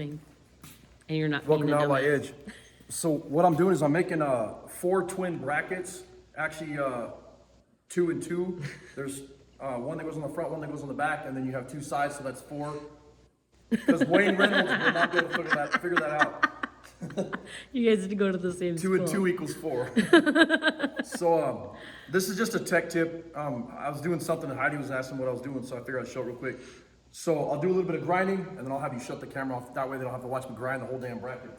filming. And you're not Welcome being to a Outlaw dumbass. Edge. So what I'm doing is I'm making 4 twin brackets. Actually, 2 and 2. There's one that goes on the front, one that goes on the back, and then you have 2 sides, so that's 4. Because Wayne Reynolds will not be able to figure that out. You guys need to go to the same 2 school. and 2 equals 4. So this is just a tech tip. I was doing something and Heidi was asking what I was doing, so I figured I'd show it real quick. So I'll do a little bit of grinding, and then I'll have you shut the camera off. That way they don't have to watch me grind the whole damn bracket.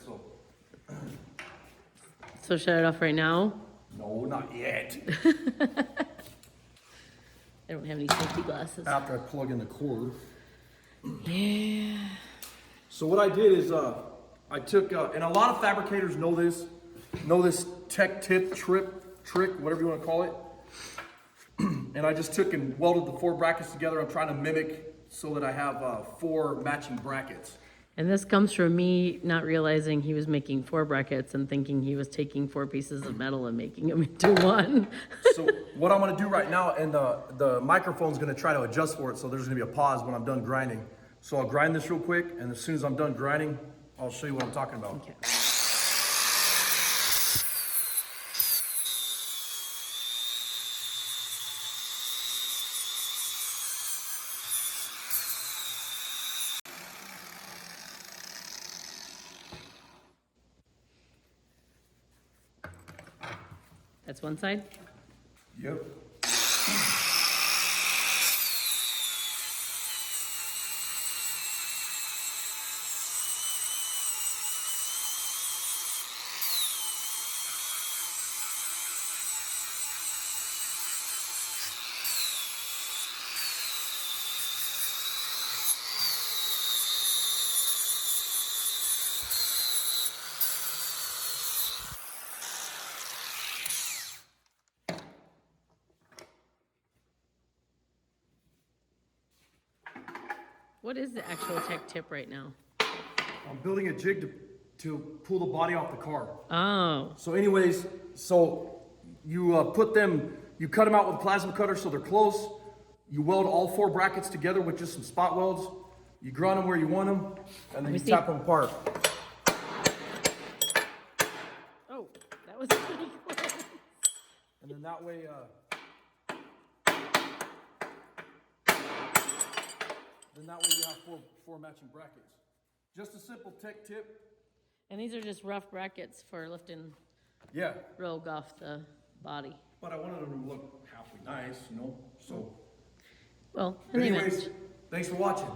So shut it off right now. No, not yet. I don't have any safety glasses. After I plug in the cord. Yeah. So what I did is I took, and a lot of fabricators know this tech tip, trick, whatever you want to call it. And I just took and welded the 4 brackets together. I'm trying to mimic so that I have 4 matching brackets. And this comes from me not realizing he was making 4 brackets and thinking he was taking 4 pieces of metal and making them into one. So what I'm gonna do right now, and the microphone's gonna try to adjust for it, so there's gonna be a pause when I'm done grinding. So I'll grind this real quick, and as soon as I'm done grinding, I'll show you what I'm talking about. Okay. That's one side? Yep. What is the actual tech tip right now? I'm building a jig to pull the body off the car. Oh, So anyways, so you cut them out with a plasma cutter so they're close. You weld all 4 brackets together with just some spot welds. You grind them where you want them, and then you tap them apart. oh, that was pretty close. And then that way, you have 4 matching brackets. Just a simple tech tip. And these are just rough brackets for lifting Yeah, rogue off the body. but I wanted them to look halfway nice, you know. So, Well, and they match. anyways, thanks for watching.